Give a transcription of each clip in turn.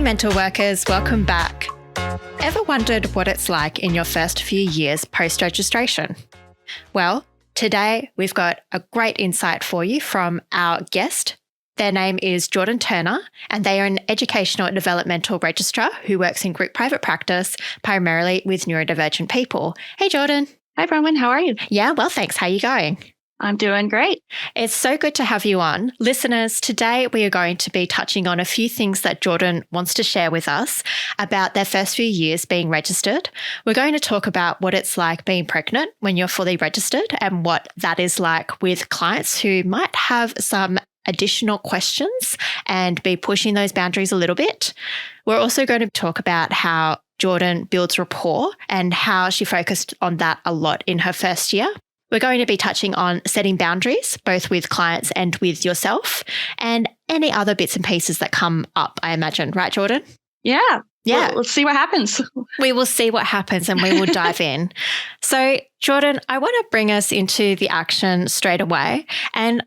Hey mental workers, welcome back. Ever wondered what it's like in your first few years post-registration? Well, today we've got a great insight for you from our guest. Their name is Jordan Turner, and they are an educational and developmental registrar who works in group private practice, primarily with neurodivergent people. Hey, Jordan. Hi, Bronwyn. How are you? Yeah, well, thanks. How are you going? I'm doing great. It's so good to have you on. Listeners, today we are going to be touching on a few things that Jordan wants to share with us about their first few years being registered. We're going to talk about what it's like being pregnant when you're fully registered and what that is like with clients who might have some additional questions and be pushing those boundaries a little bit. We're also going to talk about how Jordan builds rapport and how she focused on that a lot in her first year. We're going to be touching on setting boundaries, both with clients and with yourself, and any other bits and pieces that come up, I imagine. Right, Jordan? Yeah. Well, let's see what happens. We will see what happens and we will dive in. So, Jordan, I want to bring us into the action straight away. And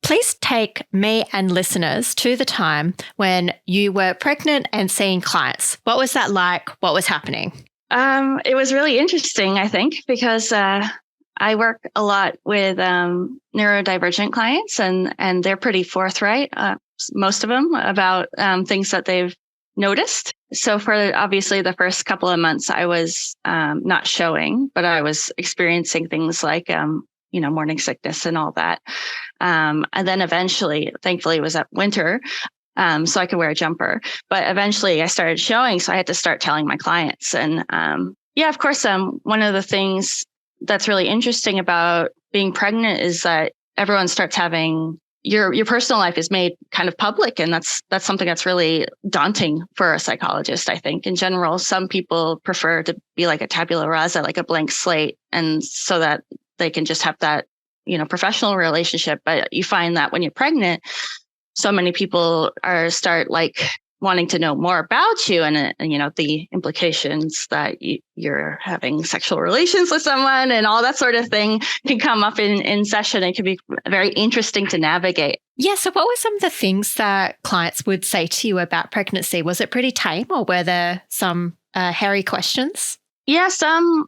please take me and listeners to the time when you were pregnant and seeing clients. What was that like? What was happening? It was really interesting, I think, because I work a lot with neurodivergent clients, and they're pretty forthright, most of them, about things that they've noticed. So for obviously the first couple of months, I was not showing, but I was experiencing things like, morning sickness and all that. And then eventually, thankfully, it was at winter, so I could wear a jumper. But eventually I started showing, so I had to start telling my clients. And of course, one of the things that's really interesting about being pregnant is that everyone starts having your personal life is made kind of public. And that's something that's really daunting for a psychologist, I think. In general, some people prefer to be like a tabula rasa, like a blank slate, and so that they can just have that, professional relationship. But you find that when you're pregnant, so many people start like wanting to know more about you and the implications that you're having sexual relations with someone and all that sort of thing can come up in session. It can be very interesting to navigate. Yeah. So what were some of the things that clients would say to you about pregnancy? Was it pretty tame, or were there some hairy questions? Yeah, some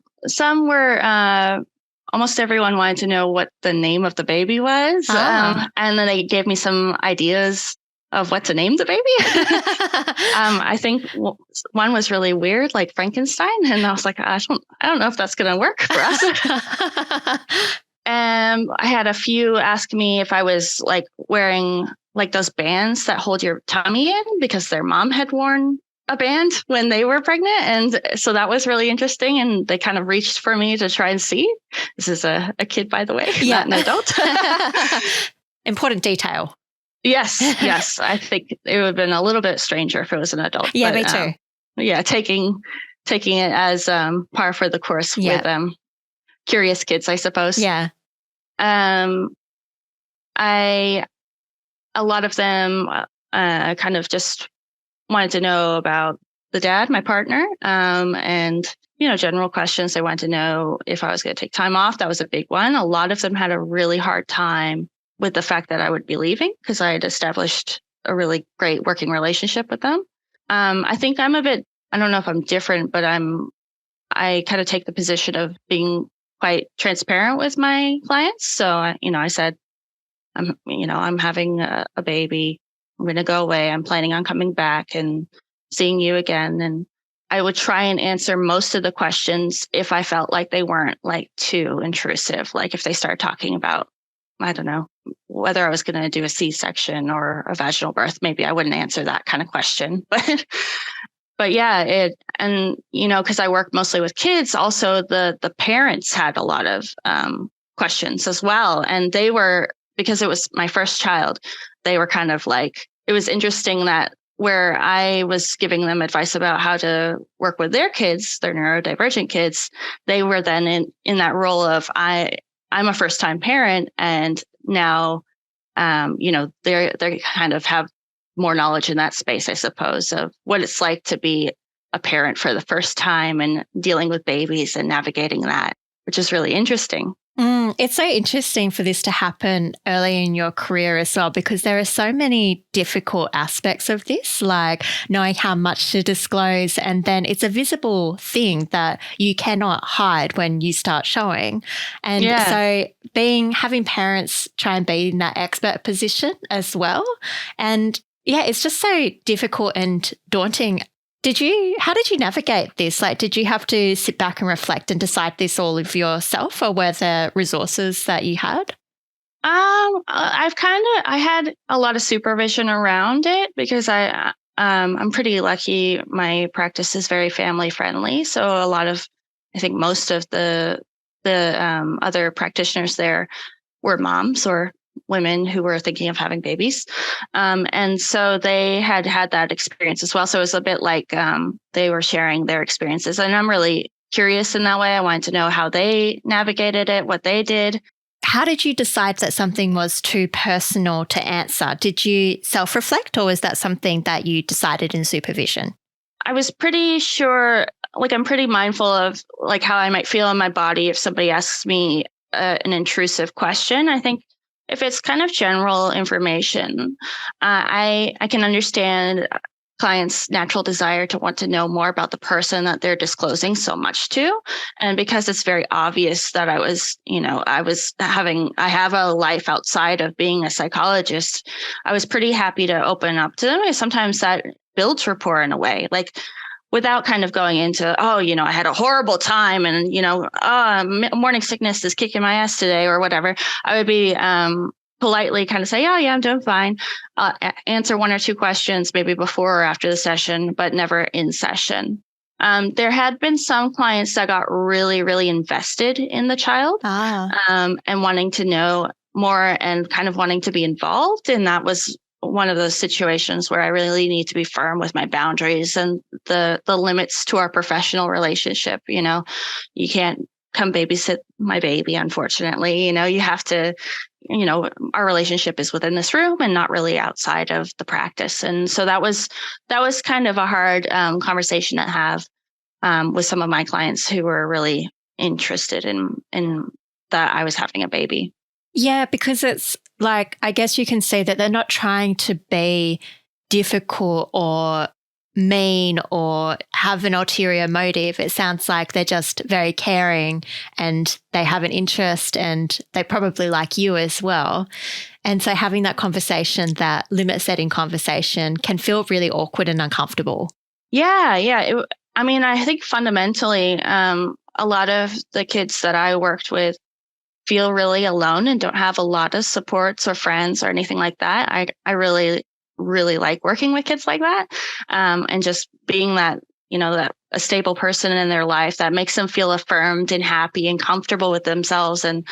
were, almost everyone wanted to know what the name of the baby was. And then they gave me some ideas of what to name the baby. I think one was really weird, like Frankenstein. And I was like, I don't know if that's going to work for us. I had a few ask me if I was like wearing like those bands that hold your tummy in, because their mom had worn a band when they were pregnant. And so that was really interesting. And they kind of reached for me to try and see. This is a kid, by the way, not an adult. Important detail. Yes. I think it would have been a little bit stranger if it was an adult. Yeah, me too. Taking it as par for the course with curious kids, I suppose. Yeah. A lot of them kind of just wanted to know about the dad, my partner, and general questions. They wanted to know if I was going to take time off. That was a big one. A lot of them had a really hard time with the fact that I would be leaving, because I had established a really great working relationship with them. I think I'm a bit, I don't know if I'm different, but I kind of take the position of being quite transparent with my clients. So, I said, I'm having a baby. I'm going to go away. I'm planning on coming back and seeing you again. And I would try and answer most of the questions if I felt like they weren't like too intrusive. Like if they started talking about, I don't know, whether I was going to do a C-section or a vaginal birth, maybe I wouldn't answer that kind of question. But yeah, because I work mostly with kids, also the parents had a lot of questions as well. And they were, because it was my first child, they were kind of like, it was interesting that where I was giving them advice about how to work with their kids, their neurodivergent kids, they were then in that role of I'm a first time parent, and now, they kind of have more knowledge in that space, I suppose, of what it's like to be a parent for the first time and dealing with babies and navigating that, which is really interesting. It's so interesting for this to happen early in your career as well, because there are so many difficult aspects of this, like knowing how much to disclose. And then it's a visible thing that you cannot hide when you start showing. And so having parents try and be in that expert position as well. And yeah, it's just so difficult and daunting. How did you navigate this? Like, did you have to sit back and reflect and decide this all of yourself, or were there resources that you had? I had a lot of supervision around it because I'm pretty lucky. My practice is very family friendly. So I think most of the other practitioners there were moms or women who were thinking of having babies. And so they had that experience as well. So it was a bit like they were sharing their experiences. And I'm really curious in that way. I wanted to know how they navigated it, what they did. How did you decide that something was too personal to answer? Did you self-reflect, or was that something that you decided in supervision? I was pretty sure, like I'm pretty mindful of like how I might feel in my body if somebody asks me an intrusive question. I think if it's kind of general information, I can understand clients' natural desire to want to know more about the person that they're disclosing so much to. And because it's very obvious that I have a life outside of being a psychologist, I was pretty happy to open up to them. And sometimes that builds rapport in a way, like without kind of going into, I had a horrible time and, morning sickness is kicking my ass today or whatever. I would be politely kind of say, oh, yeah, I'm doing fine. Answer one or two questions maybe before or after the session, but never in session. There had been some clients that got really, really invested in the child and wanting to know more and kind of wanting to be involved. And that was one of those situations where I really need to be firm with my boundaries and the limits to our professional relationship. You can't come babysit my baby, unfortunately. You have to, our relationship is within this room and not really outside of the practice. And so that was kind of a hard conversation to have with some of my clients who were really interested in that I was having a baby. Yeah, because it's like, I guess you can see that they're not trying to be difficult or mean or have an ulterior motive. It sounds like they're just very caring and they have an interest and they probably like you as well. And so having that conversation, that limit setting conversation, can feel really awkward and uncomfortable. Yeah. I think fundamentally, a lot of the kids that I worked with feel really alone and don't have a lot of supports or friends or anything like that. I really, really like working with kids like that. And just being that a stable person in their life that makes them feel affirmed and happy and comfortable with themselves. And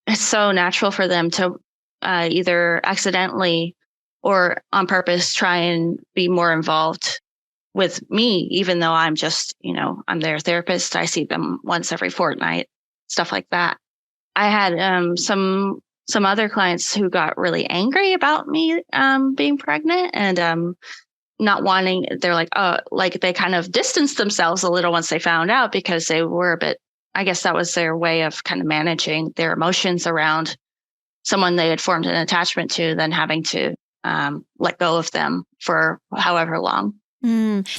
it's so natural for them to either accidentally or on purpose try and be more involved with me, even though I'm just, I'm their therapist. I see them once every fortnight, stuff like that. I had some other clients who got really angry about me being pregnant and not wanting. They're like, they kind of distanced themselves a little once they found out because they were a bit. I guess that was their way of kind of managing their emotions around someone they had formed an attachment to, then having to let go of them for however long.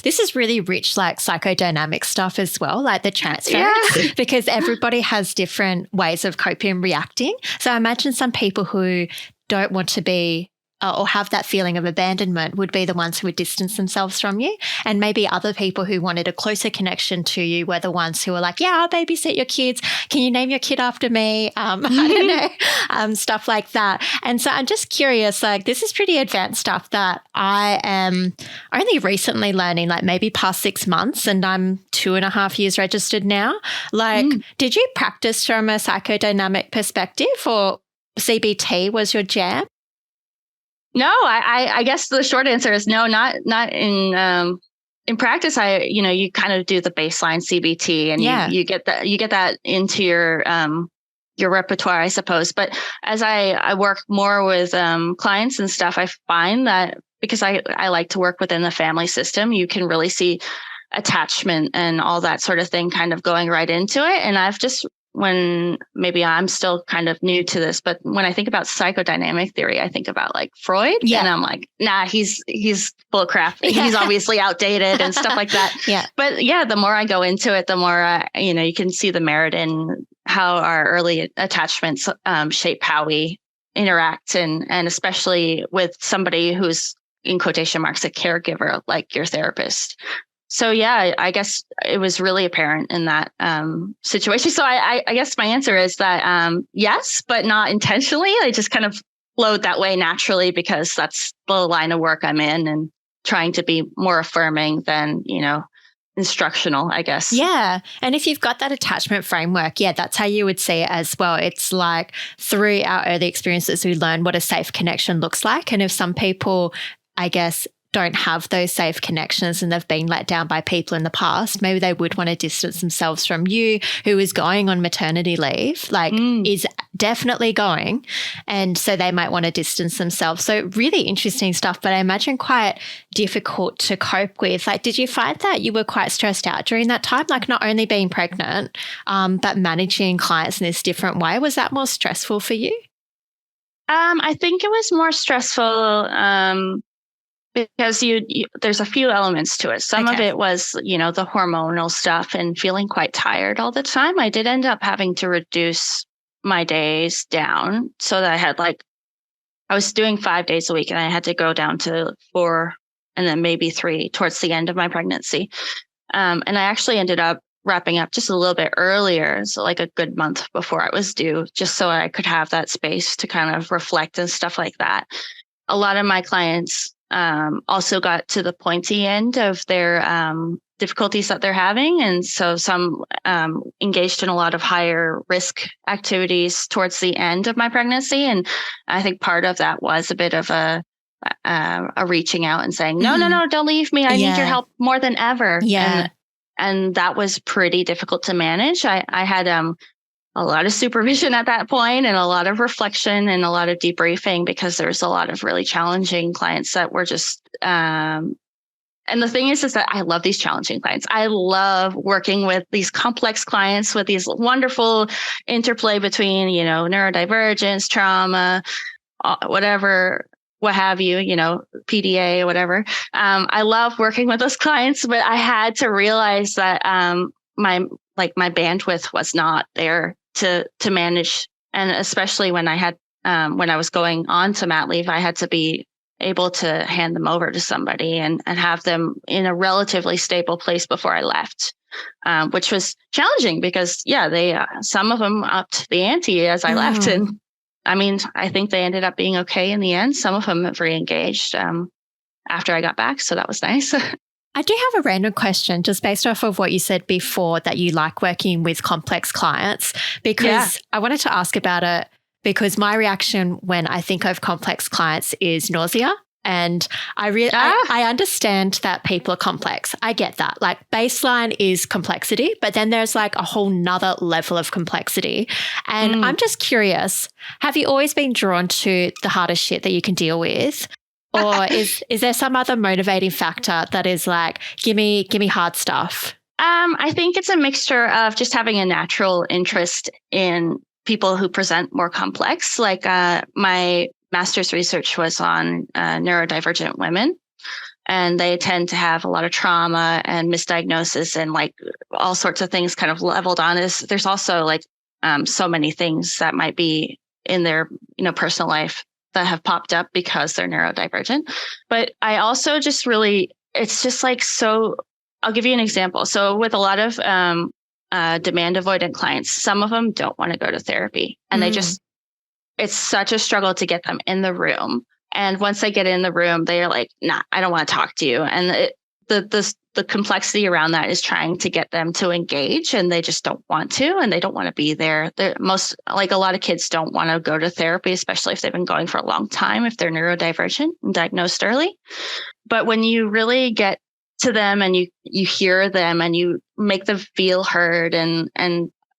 This is really rich, like psychodynamic stuff as well, like the transfer, because everybody has different ways of coping and reacting. So I imagine some people who don't want to be or have that feeling of abandonment would be the ones who would distance themselves from you. And maybe other people who wanted a closer connection to you were the ones who were like, yeah, I'll babysit your kids. Can you name your kid after me? I don't know, stuff like that. And so I'm just curious, like this is pretty advanced stuff that I am only recently learning, like maybe past 6 months, and I'm 2.5 years registered now. Like, did you practice from a psychodynamic perspective, or CBT was your jam? No, I guess the short answer is no, not in practice. You kind of do the baseline CBT and you get that into your repertoire, I suppose. But as I work more with clients and stuff, I find that because I like to work within the family system, you can really see attachment and all that sort of thing kind of going right into it. And I've just when maybe I'm still kind of new to this, but when I think about psychodynamic theory, I think about like Freud, and I'm like, nah, he's full of crap. He's obviously outdated and stuff like that. But yeah, the more I go into it, the more you can see the merit in how our early attachments shape how we interact, and especially with somebody who's, in quotation marks, a caregiver like your therapist. So yeah, I guess it was really apparent in that situation. So I guess my answer is that yes, but not intentionally. I just kind of flowed that way naturally because that's the line of work I'm in, and trying to be more affirming than, instructional, I guess. Yeah. And if you've got that attachment framework, that's how you would see it as well. It's like through our early experiences, we learn what a safe connection looks like. And if some people, I guess, don't have those safe connections and they've been let down by people in the past, maybe they would want to distance themselves from you, who is going on maternity leave, is definitely going. And so they might want to distance themselves. So really interesting stuff, but I imagine quite difficult to cope with. Like, did you find that you were quite stressed out during that time? Like not only being pregnant, but managing clients in this different way. Was that more stressful for you? I think it was more stressful because there's a few elements to it. Some of it was, the hormonal stuff and feeling quite tired all the time. I did end up having to reduce my days down so that I had I was doing 5 days a week and I had to go down to 4 and then maybe 3 towards the end of my pregnancy. And I actually ended up wrapping up just a little bit earlier, so like a good month before I was due, just so I could have that space to kind of reflect and stuff like that. A lot of my clients also got to the pointy end of their difficulties that they're having. And so some engaged in a lot of higher risk activities towards the end of my pregnancy. And I think part of that was a bit of a reaching out and saying, no, don't leave me. I need your help more than ever. Yeah. And that was pretty difficult to manage. I had a lot of supervision at that point and a lot of reflection and a lot of debriefing because there's a lot of really challenging clients that were just, and the thing is that I love these challenging clients. I love working with these complex clients with these wonderful interplay between, neurodivergence, trauma, whatever, what have you, PDA, whatever. I love working with those clients, but I had to realize that my bandwidth was not there to manage. And especially when I had, when I was going on to mat leave, I had to be able to hand them over to somebody and have them in a relatively stable place before I left, which was challenging because they, some of them upped the ante as I left. And I mean, I think they ended up being okay in the end. Some of them have re-engaged after I got back. So that was nice. I do have a random question just based off of what you said before, that you like working with complex clients, because I wanted to ask about it because my reaction when I think of complex clients is nausea. And I understand that people are complex. I get that. Like baseline is complexity, but then there's like a whole nother level of complexity. And I'm just curious, have you always been drawn to the hardest shit that you can deal with? Or is there some other motivating factor that is like, give me hard stuff? I think it's a mixture of just having a natural interest in people who present more complex. Like my master's research was on neurodivergent women, and they tend to have a lot of trauma and misdiagnosis and like all sorts of things kind of leveled on us. There's also so many things that might be in their personal life that have popped up because they're neurodivergent. But I also just really, it's just so, I'll give you an example. So with a lot of demand avoidant clients, some of them don't want to go to therapy and they just, it's such a struggle to get them in the room. And once they get in the room, they're like, nah, I don't want to talk to you. And the complexity around that is trying to get them to engage, and they just don't want to, and they don't want to be there. A lot of kids don't want to go to therapy, especially if they've been going for a long time, if they're neurodivergent and diagnosed early. But when you really get to them and you hear them and you make them feel heard, and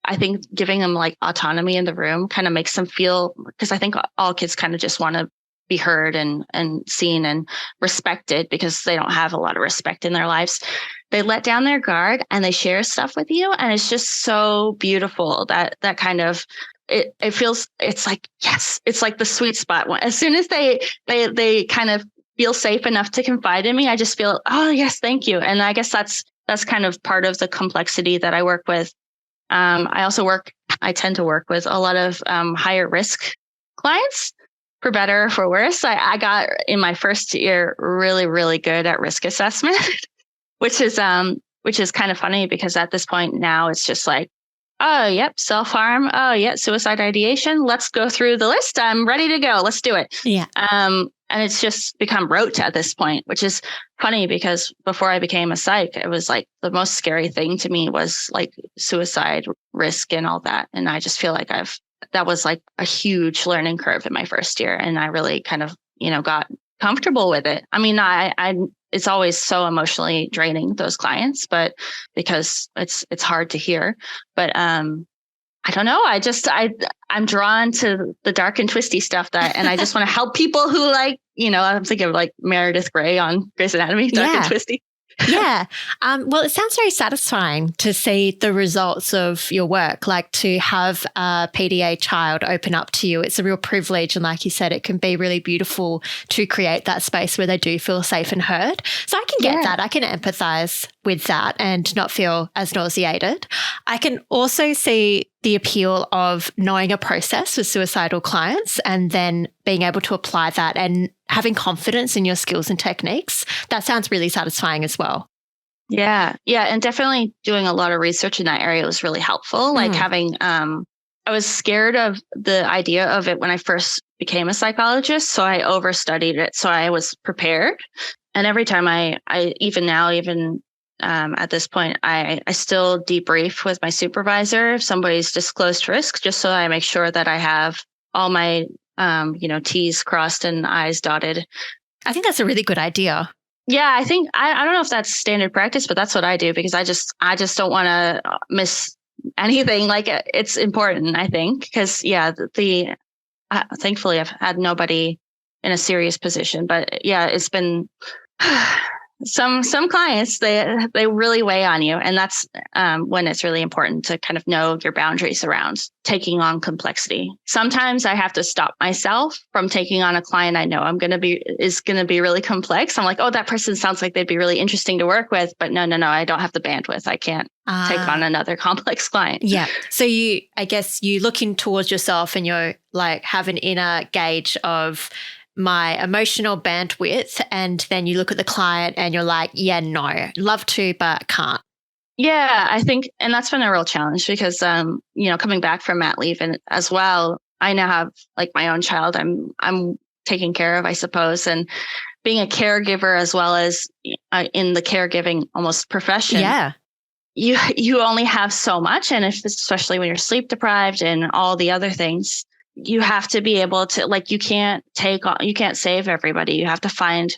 I think giving them autonomy in the room kind of makes them feel, because I think all kids kind of just want to be heard and seen and respected because they don't have a lot of respect in their lives. they let down their guard and they share stuff with you. And it's just so beautiful that kind of, it feels, it's like, yes, it's like the sweet spot. As soon as they kind of feel safe enough to confide in me, I just feel, oh yes, thank you. And I guess that's kind of part of the complexity that I work with. I tend to work with a lot of higher risk clients, for better or for worse. I got in my first year really, really good at risk assessment, which is kind of funny because at this point now it's just like, oh, yep, self-harm. Oh, yeah, suicide ideation. Let's go through the list. I'm ready to go. Let's do it. Yeah. And it's just become rote at this point, which is funny because before I became a psych, it was like the most scary thing to me was like suicide risk and all that. And I just feel like that was like a huge learning curve in my first year. And I really kind of, got comfortable with it. I mean, it's always so emotionally draining, those clients, but because it's hard to hear, but, I don't know. I'm drawn to the dark and twisty stuff and I just want to help people who like, I'm thinking of like Meredith Grey on Grey's Anatomy, dark and twisty. Yeah. Well, it sounds very satisfying to see the results of your work, like to have a PDA child open up to you. It's a real privilege. And like you said, it can be really beautiful to create that space where they do feel safe and heard. So I can get that. I can empathize with that and not feel as nauseated. I can also see the appeal of knowing a process with suicidal clients and then being able to apply that and having confidence in your skills and techniques. That sounds really satisfying as well. Yeah. Yeah. And definitely doing a lot of research in that area was really helpful. Like having, I was scared of the idea of it when I first became a psychologist. So I overstudied it. So I was prepared. And every time I even now, at this point, I still debrief with my supervisor if somebody's disclosed risk, just so I make sure that I have all my, T's crossed and I's dotted. I think that's a really good idea. Yeah, I think, I don't know if that's standard practice, but that's what I do because I just don't want to miss anything. Like it's important, I think, because thankfully I've had nobody in a serious position, but yeah, it's been some clients, they really weigh on you. And that's when it's really important to kind of know your boundaries around taking on complexity. Sometimes I have to stop myself from taking on a client I know is going to be really complex. I'm like, oh, that person sounds like they'd be really interesting to work with. But no, I don't have the bandwidth. I can't take on another complex client. Yeah. So I guess you looking towards yourself and you're like have an inner gauge of my emotional bandwidth, and then you look at the client and you're like, yeah, no, love to, but can't. Yeah, I think, and that's been a real challenge because, coming back from mat leave and as well, I now have like my own child I'm taking care of, I suppose, and being a caregiver as well as in the caregiving almost profession. Yeah. You only have so much. And especially when you're sleep deprived and all the other things, you have to be able to, like, you can't save everybody. You have to find,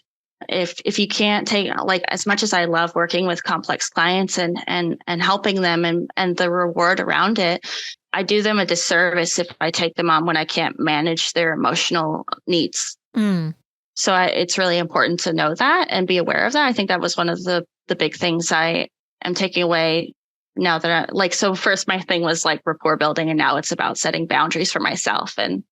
if you can't take, like, as much as I love working with complex clients and helping them and the reward around it, I do them a disservice if I take them on when I can't manage their emotional needs. So it's really important to know that and be aware of that. I think that was one of the big things I am taking away now that so first my thing was like rapport building, and now it's about setting boundaries for myself and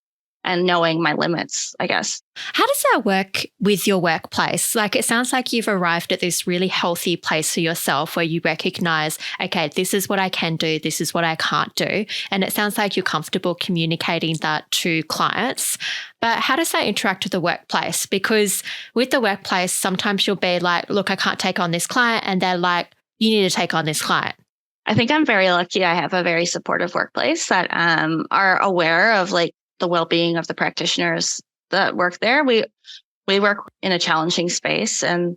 knowing my limits, I guess. How does that work with your workplace? Like, it sounds like you've arrived at this really healthy place for yourself where you recognize, okay, this is what I can do, this is what I can't do. And it sounds like you're comfortable communicating that to clients. But how does that interact with the workplace? Because with the workplace, sometimes you'll be like, look, I can't take on this client. And they're like, you need to take on this client. I think I'm very lucky. I have a very supportive workplace that are aware of like the well-being of the practitioners that work there. We work in a challenging space, and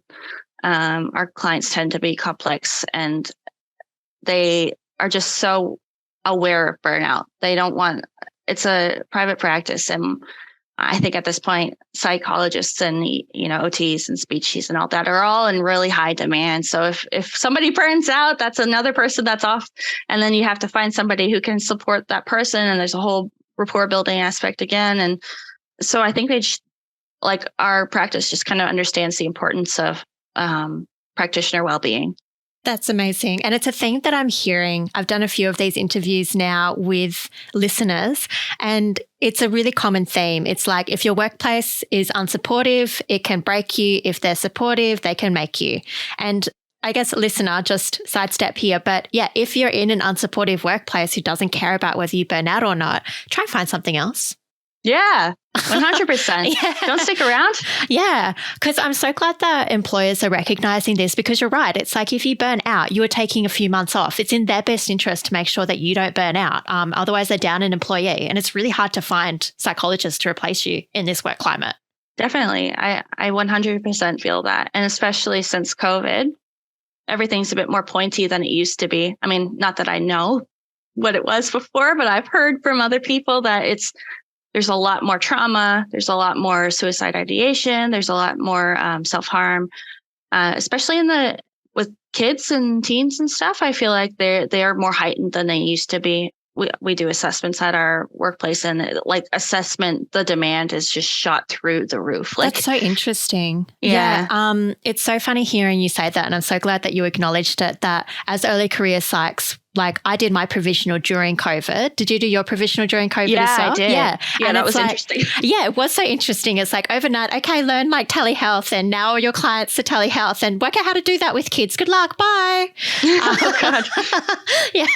our clients tend to be complex, and they are just so aware of burnout. They don't want, it's a private practice, and I think at this point, psychologists and, OTs and speechies and all that are all in really high demand. So if somebody burns out, that's another person that's off. And then you have to find somebody who can support that person. And there's a whole rapport building aspect again. And so I think our practice just kind of understands the importance of practitioner well-being. That's amazing. And it's a theme that I'm hearing. I've done a few of these interviews now with listeners, and it's a really common theme. It's like if your workplace is unsupportive, it can break you. If they're supportive, they can make you. And I guess, listener, just sidestep here. But yeah, if you're in an unsupportive workplace who doesn't care about whether you burn out or not, try and find something else. Yeah, 100%. Yeah. Don't stick around. Yeah, because I'm so glad that employers are recognizing this, because you're right. It's like if you burn out, you are taking a few months off. It's in their best interest to make sure that you don't burn out. Otherwise, they're down an employee, and it's really hard to find psychologists to replace you in this work climate. Definitely. I 100% feel that. And especially since COVID, everything's a bit more pointy than it used to be. I mean, not that I know what it was before, but I've heard from other people that there's a lot more trauma. There's a lot more suicide ideation. There's a lot more self-harm, especially with kids and teens and stuff. I feel like they are more heightened than they used to be. We do assessments at our workplace, and the demand is just shot through the roof. That's so interesting. Yeah. It's so funny hearing you say that. And I'm so glad that you acknowledged it, that as early career psychs, like I did my provisional during COVID. Did you do your provisional during COVID as well? I did. Yeah. And that was interesting. Yeah, it was so interesting. It's like overnight, okay, learn like telehealth, and now your clients are telehealth, and work out how to do that with kids. Good luck. Bye. Oh, God. Yeah.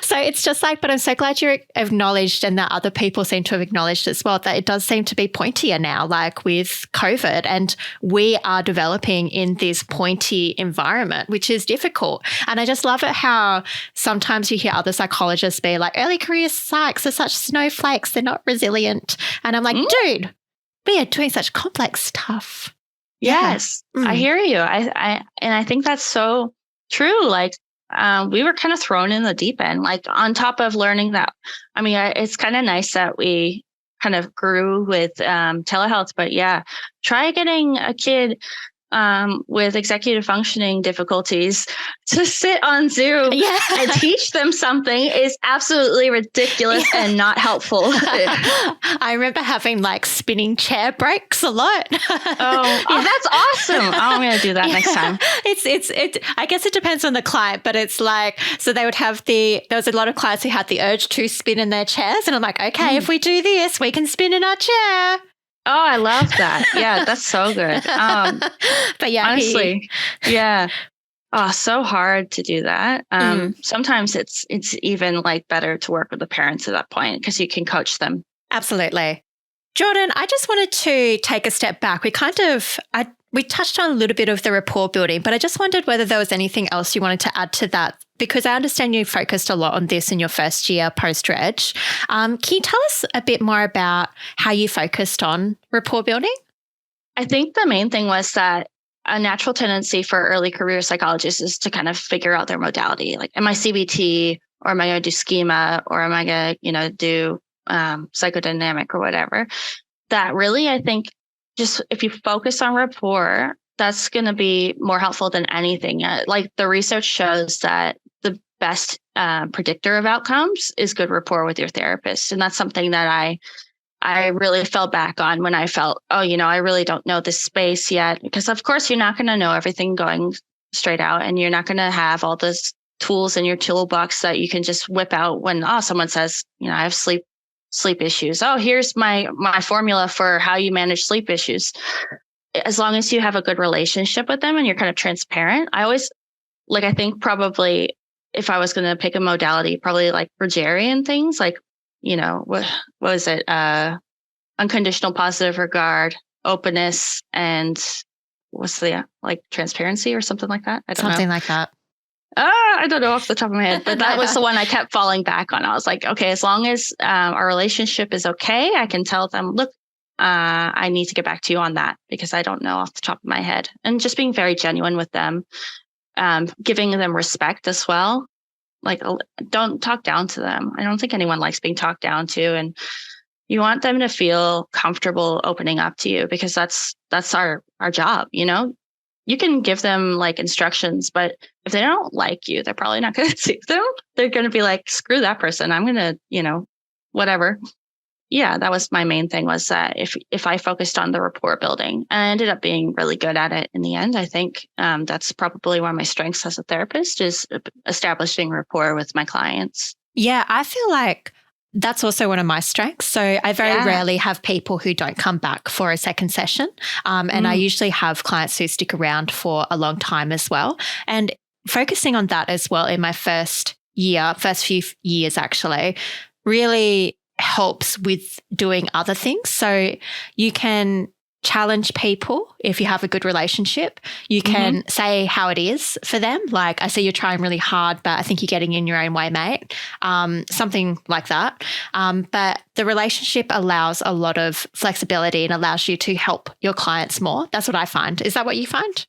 So it's just like, but I'm so glad you acknowledged, and that other people seem to have acknowledged as well, that it does seem to be pointier now, like with COVID, and we are developing in this pointy environment, which is difficult. And I just love it how sometimes you hear other psychologists be like, early career psychs are such snowflakes, they're not resilient. And I'm like, dude, we are doing such complex stuff. Yes, Yeah. I hear you. I think that's so true. Like, we were kind of thrown in the deep end, like on top of learning that. I mean, it's kind of nice that we kind of grew with telehealth, but yeah, try getting a kid with executive functioning difficulties to sit on Zoom and teach them something is absolutely ridiculous and not helpful. I remember having like spinning chair breaks a lot. Oh, that's awesome. I'm going to do that next time. I guess it depends on the client, but it's like, so they would have there was a lot of clients who had the urge to spin in their chairs. And I'm like, okay, if we do this, we can spin in our chair. Oh, I love that. Yeah, that's so good. But yeah, honestly, yeah. Oh, so hard to do that. Sometimes it's even like better to work with the parents at that point, because you can coach them. Absolutely. Jordan, I just wanted to take a step back. We touched on a little bit of the rapport building, but I just wondered whether there was anything else you wanted to add to that, because I understand you focused a lot on this in your first year post-reg. Can you tell us a bit more about how you focused on rapport building? I think the main thing was that a natural tendency for early career psychologists is to kind of figure out their modality. Like, am I CBT, or am I going to do schema, or am I going to, do psychodynamic or whatever? That really, I think, just if you focus on rapport, that's going to be more helpful than anything. Like the research shows that the best predictor of outcomes is good rapport with your therapist. And that's something that I really fell back on when I felt, I really don't know this space yet. Because of course you're not going to know everything going straight out, and you're not going to have all those tools in your toolbox that you can just whip out when, someone says, I have sleep issues. Oh, here's my formula for how you manage sleep issues. As long as you have a good relationship with them and you're kind of transparent, I think probably if I was going to pick a modality, probably like Rogerian things, like, what was it? Unconditional positive regard, openness, and what's the transparency or something like that? I don't know. Something like that. I don't know off the top of my head, but that was the one I kept falling back on. I was like, okay, as long as our relationship is okay, I can tell them, look, I need to get back to you on that, because I don't know off the top of my head. And just being very genuine with them, giving them respect as well. Like, don't talk down to them. I don't think anyone likes being talked down to. And you want them to feel comfortable opening up to you, because that's our job, You can give them instructions, but if they don't like you, they're probably not going to take them. They're going to be like, screw that person. I'm going to, whatever. yeah, that was my main thing, was that if I focused on the rapport building, and I ended up being really good at it in the end. I think that's probably one of my strengths as a therapist, is establishing rapport with my clients. Yeah, I feel like that's also one of my strengths. So I very rarely have people who don't come back for a second session. And I usually have clients who stick around for a long time as well. And focusing on that as well in my first few years actually, really helps with doing other things. So you can challenge people if you have a good relationship. You can say how it is for them. Like, I see you're trying really hard, but I think you're getting in your own way, mate. Something like that. But the relationship allows a lot of flexibility and allows you to help your clients more. That's what I find. Is that what you find?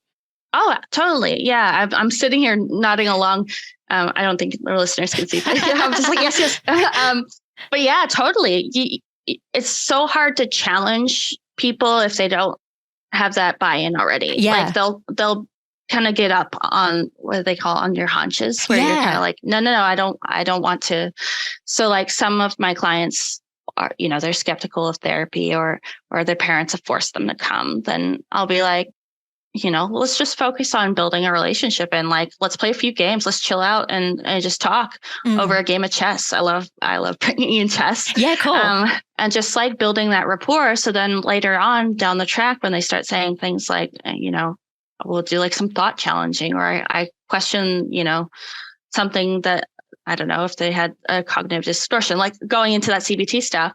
Oh, totally. Yeah. I'm sitting here nodding along. I don't think the listeners can see that. I'm just like, yes. But yeah, totally. It's so hard to challenge people if they don't have that buy-in already. Yeah. Like they'll kind of get up on what they call on your haunches, where you're kind of like, no, I don't want to. So like some of my clients are, they're skeptical of therapy, or their parents have forced them to come. Then I'll be like, let's just focus on building a relationship, and like, let's play a few games. Let's chill out and just talk over a game of chess. I love bringing in chess. Yeah, cool. And just like building that rapport. So then later on down the track, when they start saying things like, we'll do like some thought challenging, or I question, something that, I don't know if they had a cognitive distortion, like going into that CBT stuff,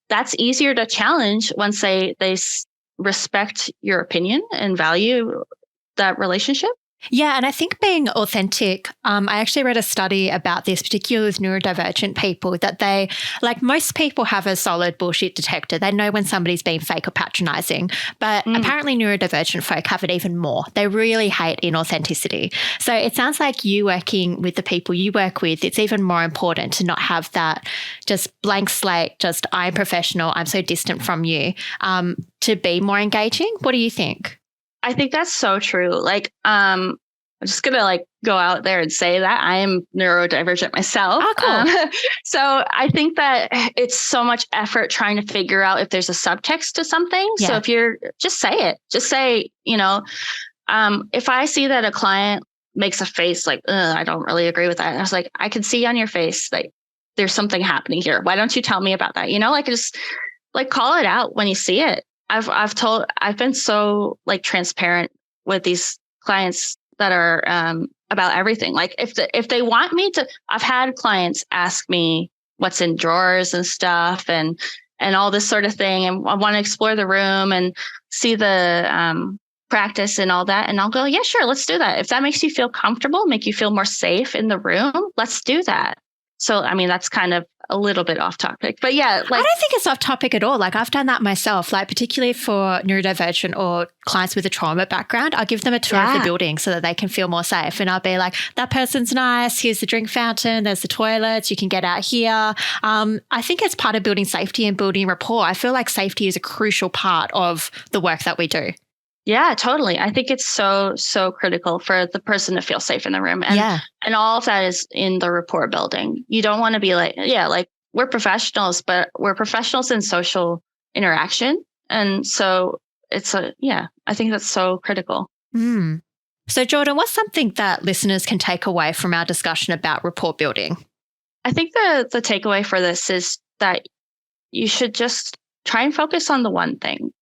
that's easier to challenge once they respect your opinion and value that relationship. Yeah. And I think being authentic, I actually read a study about this, particularly with neurodivergent people, that they, like most people, have a solid bullshit detector. They know when somebody's being fake or patronizing, but apparently neurodivergent folk have it even more. They really hate inauthenticity. So it sounds like you working with the people you work with, it's even more important to not have that just blank slate, just I'm professional, I'm so distant from you, to be more engaging. What do you think? I think that's so true. Like, I'm just going to like go out there and say that I am neurodivergent myself. Oh, cool. So I think that it's so much effort trying to figure out if there's a subtext to something. Yeah. So if you're, just say it, just say, if I see that a client makes a face like, I don't really agree with that. I was like, I can see on your face, like there's something happening here. Why don't you tell me about that? Like just like call it out when you see it. I've been so like transparent with these clients that are about everything. Like if they want me to, I've had clients ask me what's in drawers and stuff and all this sort of thing, and I want to explore the room and see the practice and all that. And I'll go, yeah, sure, let's do that. If that makes you feel comfortable, make you feel more safe in the room, let's do that. So, I mean, that's kind of a little bit off topic, but yeah. Like, I don't think it's off topic at all. Like I've done that myself, like particularly for neurodivergent or clients with a trauma background, I'll give them a tour of the building so that they can feel more safe. And I'll be like, that person's nice. Here's the drink fountain. There's the toilets. You can get out here. I think it's part of building safety and building rapport. I feel like safety is a crucial part of the work that we do. Yeah, totally. I think it's so critical for the person to feel safe in the room. And all of that is in the rapport building. You don't want to be like, like we're professionals, but we're professionals in social interaction. And so it's I think that's so critical. So Jordan, what's something that listeners can take away from our discussion about rapport building? I think the takeaway for this is that you should just try and focus on the one thing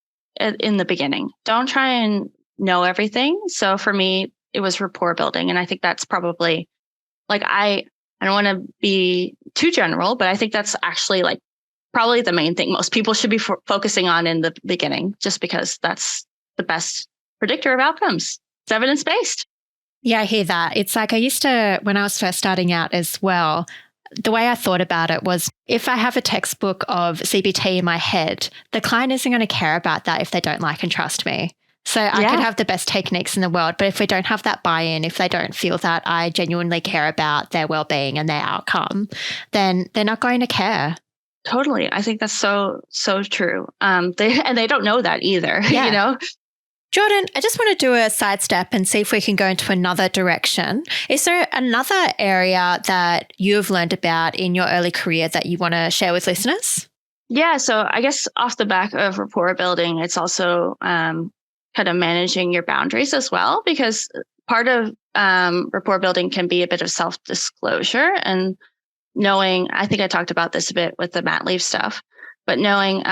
in the beginning. Don't try and know everything. So for me, it was rapport building. And I think that's probably like, I don't want to be too general, but I think that's actually like probably the main thing most people should be focusing on in the beginning, just because that's the best predictor of outcomes. It's evidence-based. Yeah, I hear that. It's like I used to, when I was first starting out as well, the way I thought about it was if I have a textbook of CBT in my head, the client isn't going to care about that if they don't like and trust me. So I could have the best techniques in the world, but if we don't have that buy-in, if they don't feel that I genuinely care about their well-being and their outcome, then they're not going to care. Totally. I think that's so true. They don't know that either, Jordan, I just want to do a sidestep and see if we can go into another direction. Is there another area that you've learned about in your early career that you want to share with listeners? Yeah. So I guess off the back of rapport building, it's also kind of managing your boundaries as well, because part of rapport building can be a bit of self-disclosure and knowing, I think I talked about this a bit with the mat leave stuff, but knowing,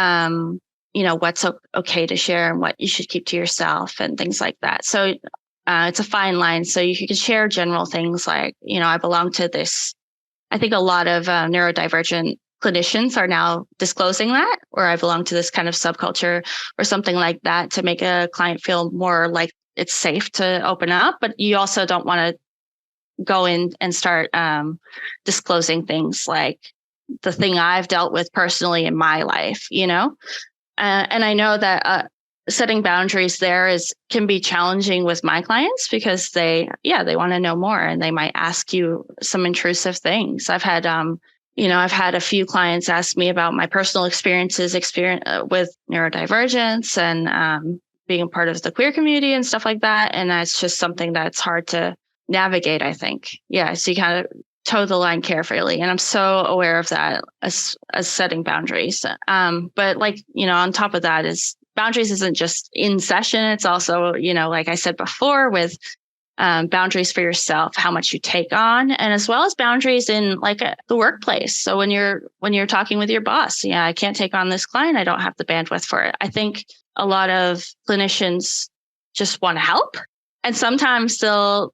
what's okay to share and what you should keep to yourself and things like that. So it's a fine line. So you can share general things like, I belong to this. I think a lot of neurodivergent clinicians are now disclosing that, or I belong to this kind of subculture or something like that, to make a client feel more like it's safe to open up. But you also don't want to go in and start disclosing things like the thing I've dealt with personally in my life, and I know that setting boundaries there can be challenging with my clients, because they want to know more and they might ask you some intrusive things. I've had a few clients ask me about my personal experience with neurodivergence and being a part of the queer community and stuff like that. And that's just something that's hard to navigate, I think. Yeah. So you kind of toe the line carefully. And I'm so aware of that as setting boundaries. But on top of that is boundaries isn't just in session. It's also, like I said before, with boundaries for yourself, how much you take on, and as well as boundaries in the workplace. So when you're talking with your boss, I can't take on this client. I don't have the bandwidth for it. I think a lot of clinicians just want to help, and sometimes they'll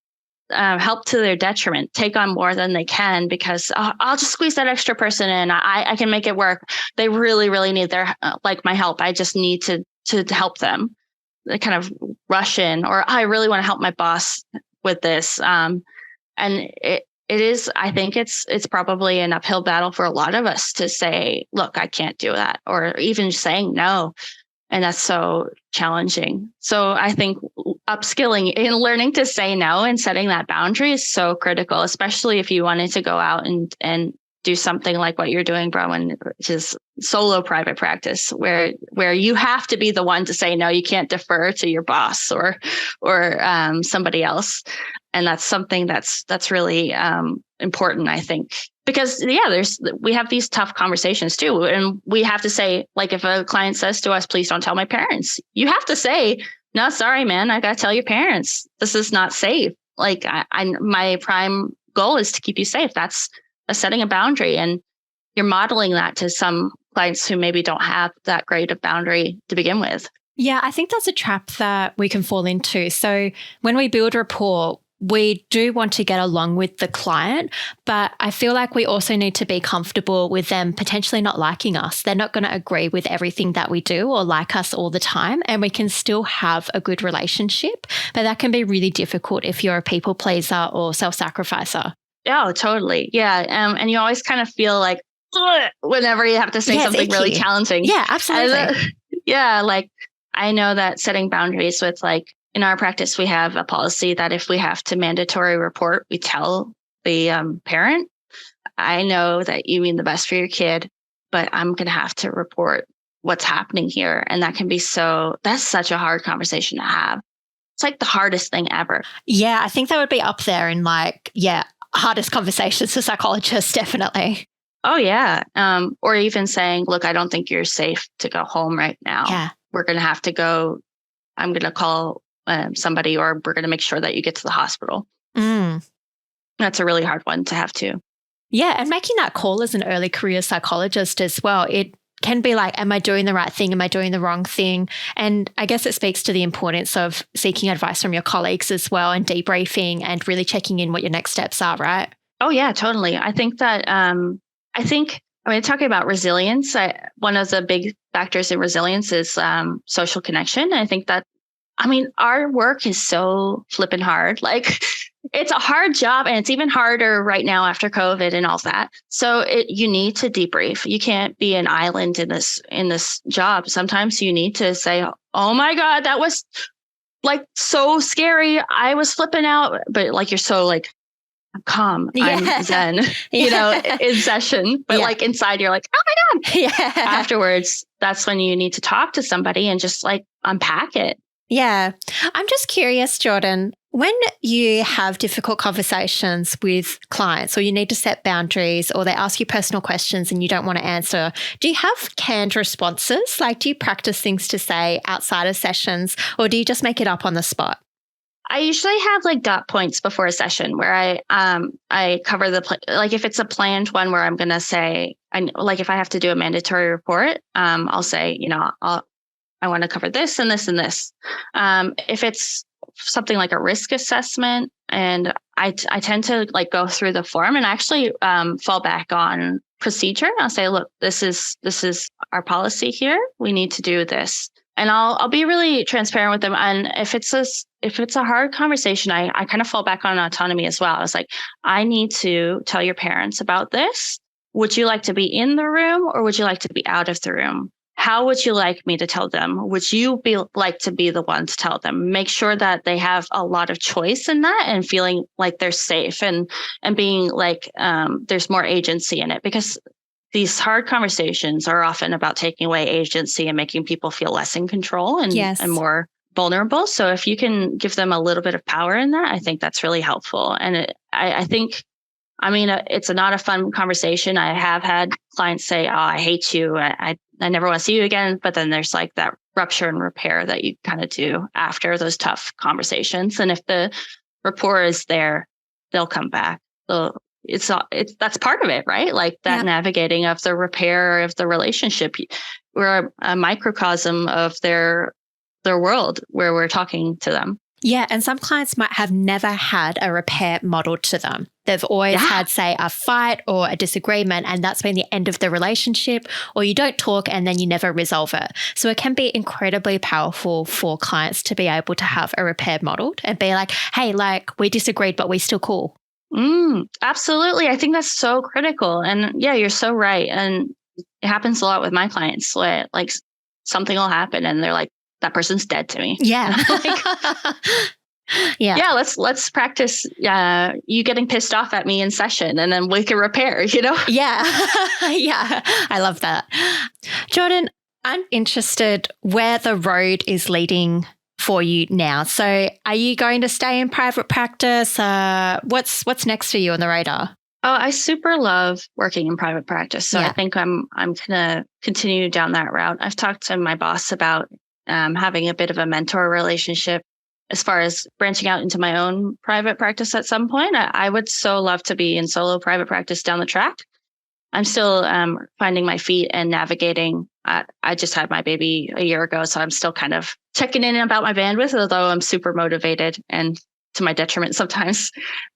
help to their detriment, take on more than they can, because I'll just squeeze that extra person in. I can make it work. They really, really need their my help. I just need to help them. They kind of rush in, or I really want to help my boss with this. And it is, I think it's probably an uphill battle for a lot of us to say, look, I can't do that, or even saying no. And that's so challenging. So I think upskilling in learning to say no and setting that boundary is so critical, especially if you wanted to go out and do something like what you're doing, Bronwyn, which is solo private practice, where you have to be the one to say no. You can't defer to your boss or somebody else. And that's something that's really important, I think. Because we have these tough conversations too. And we have to say, if a client says to us, please don't tell my parents, you have to say, no, sorry, man, I got to tell your parents, this is not safe. My prime goal is to keep you safe. That's setting a boundary. And you're modeling that to some clients who maybe don't have that great a boundary to begin with. Yeah, I think that's a trap that we can fall into. So when we build rapport, we do want to get along with the client, but I feel like we also need to be comfortable with them potentially not liking us. They're not going to agree with everything that we do or like us all the time, and we can still have a good relationship. But that can be really difficult if you're a people pleaser or self-sacrificer. Oh, totally. Yeah. And you always kind of feel like, ugh, whenever you have to say something really challenging. Yeah, absolutely. I know that setting boundaries with in our practice, we have a policy that if we have to mandatory report, we tell the parent, I know that you mean the best for your kid, but I'm going to have to report what's happening here. And that's such a hard conversation to have. It's the hardest thing ever. Yeah, I think that would be up there in hardest conversations for psychologists, definitely. Oh, yeah. Or even saying, look, I don't think you're safe to go home right now. Yeah. We're going to have to go. I'm going to call somebody, or we're going to make sure that you get to the hospital. That's a really hard one to have too. Yeah. And making that call as an early career psychologist as well, it can be am I doing the right thing? Am I doing the wrong thing? And I guess it speaks to the importance of seeking advice from your colleagues as well, and debriefing and really checking in what your next steps are, right? Oh, yeah, totally. I think that, talking about resilience, one of the big factors in resilience is social connection. I think that, our work is so flippin' hard. It's a hard job, and it's even harder right now after COVID and all that. So you need to debrief. You can't be an island in this job. Sometimes you need to say, oh my God, that was so scary. I was flipping out, but you're so I'm calm. Yeah. I'm zen, in session, but inside you're oh my God. Yeah. Afterwards, that's when you need to talk to somebody and just unpack it. Yeah. I'm just curious, Jordan, When you have difficult conversations with clients or you need to set boundaries or they ask you personal questions and you don't want to answer, do you have canned responses? Like, do you practice things to say outside of sessions or do you just make it up on the spot? I usually have like dot points before a session where I cover like if it's a planned one where I'm going to say, like if I have to do a mandatory report, I'll say, I want to cover this and this and this. If it's something like a risk assessment, and I tend to like go through the form and actually fall back on procedure. I'll say, look, this is our policy here. We need to do this, and I'll be really transparent with them. And if it's a hard conversation, I kind of fall back on autonomy as well. I was like, I need to tell your parents about this. Would you like to be in the room or would you like to be out of the room? How would you like me to tell them? Would you like to be the one to tell them? Make sure that they have a lot of choice in that and feeling like they're safe and being like there's more agency in it, because these hard conversations are often about taking away agency and making people feel less in control and more vulnerable. So if you can give them a little bit of power in that, I think that's really helpful. And I think, it's not a fun conversation. I have had clients say, "Oh, I hate you. I never want to see you again." But then there's like that rupture and repair that you kind of do after those tough conversations. And if the rapport is there, they'll come back. That's part of it, right? Like that navigating of the repair of the relationship. We're a microcosm of their world where we're talking to them. Yeah. And some clients might have never had a repair modeled to them. They've always had, say, a fight or a disagreement, and that's been the end of the relationship, or you don't talk and then you never resolve it. So it can be incredibly powerful for clients to be able to have a repair modeled and be like, hey, like we disagreed, but we're still cool. Absolutely. I think that's so critical. And yeah, you're so right. And it happens a lot with my clients. Like something will happen and they're like, that person's dead to me. Yeah. Yeah. Let's practice you getting pissed off at me in session and then we can repair, Yeah. Yeah. I love that. Jordan, I'm interested where the road is leading for you now. So are you going to stay in private practice? What's next for you on the radar? Oh, I super love working in private practice. So I think I'm going to continue down that route. I've talked to my boss about having a bit of a mentor relationship as far as branching out into my own private practice at some point. I would so love to be in solo private practice down the track. I'm still finding my feet and navigating. I just had my baby a year ago, so I'm still kind of checking in about my bandwidth, although I'm super motivated and to my detriment sometimes.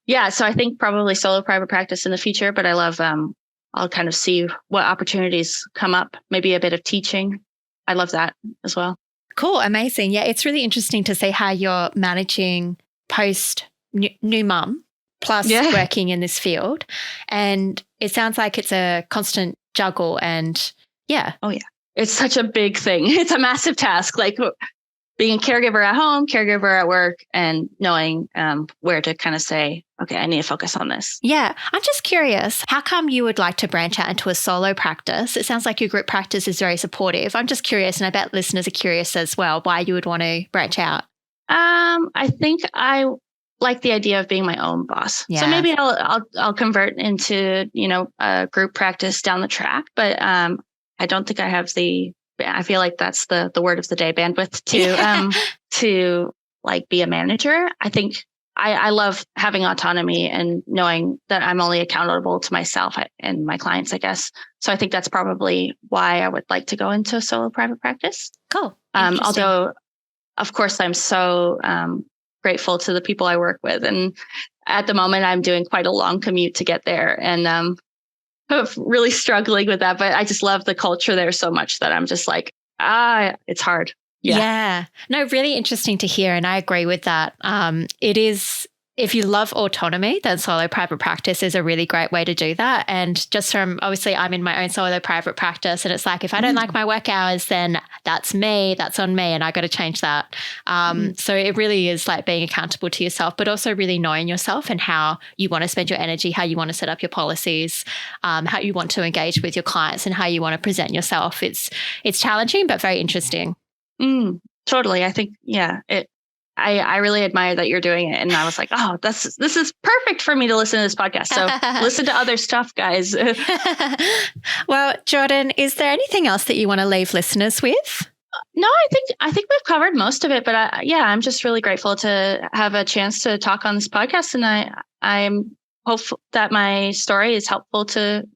Yeah, so I think probably solo private practice in the future, but I love, I'll kind of see what opportunities come up, maybe a bit of teaching. I love that as well. Cool. Amazing. Yeah, it's really interesting to see how you're managing post new mum plus working in this field. And it sounds like it's a constant juggle and Oh, yeah. It's such a big thing. It's a massive task, like being a caregiver at home, caregiver at work, and knowing where to kind of say, okay, I need to focus on this. Yeah. I'm just curious, how come you would like to branch out into a solo practice? It sounds like your group practice is very supportive. I'm just curious, and I bet listeners are curious as well, why you would want to branch out. I think I like the idea of being my own boss. Yeah. So maybe I'll convert into, a group practice down the track, but I don't think I have I feel like that's the word of the day, bandwidth to like be a manager. I think I love having autonomy and knowing that I'm only accountable to myself and my clients, I guess. So I think that's probably why I would like to go into solo private practice. Cool. Although, of course, I'm so grateful to the people I work with. And at the moment, I'm doing quite a long commute to get there. And I'm really struggling with that. But I just love the culture there so much that I'm just like, it's hard. Yeah. No, really interesting to hear. And I agree with that. It is, if you love autonomy, then solo private practice is a really great way to do that. And just from, obviously, I'm in my own solo private practice. And it's like, if I don't like my work hours, then that's me, that's on me. And I got to change that. So it really is like being accountable to yourself, but also really knowing yourself and how you want to spend your energy, how you want to set up your policies, how you want to engage with your clients and how you want to present yourself. It's challenging, but very interesting. Totally. I think, I really admire that you're doing it. And I was like, oh, this is perfect for me to listen to this podcast. So listen to other stuff, guys. Well, Jordan, is there anything else that you want to leave listeners with? No, I think we've covered most of it, but I'm just really grateful to have a chance to talk on this podcast. And I'm hopeful that my story is helpful to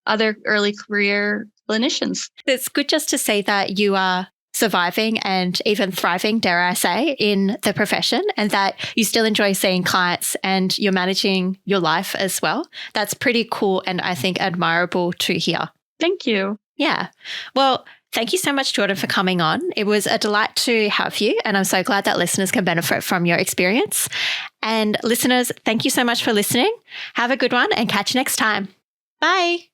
other early career clinicians. It's good just to see that you are surviving and even thriving, dare I say, in the profession, and that you still enjoy seeing clients and you're managing your life as well. That's pretty cool and I think admirable to hear. Thank you. Yeah. Well, thank you so much, Jordan, for coming on. It was a delight to have you, and I'm so glad that listeners can benefit from your experience. And listeners, thank you so much for listening. Have a good one and catch you next time. Bye.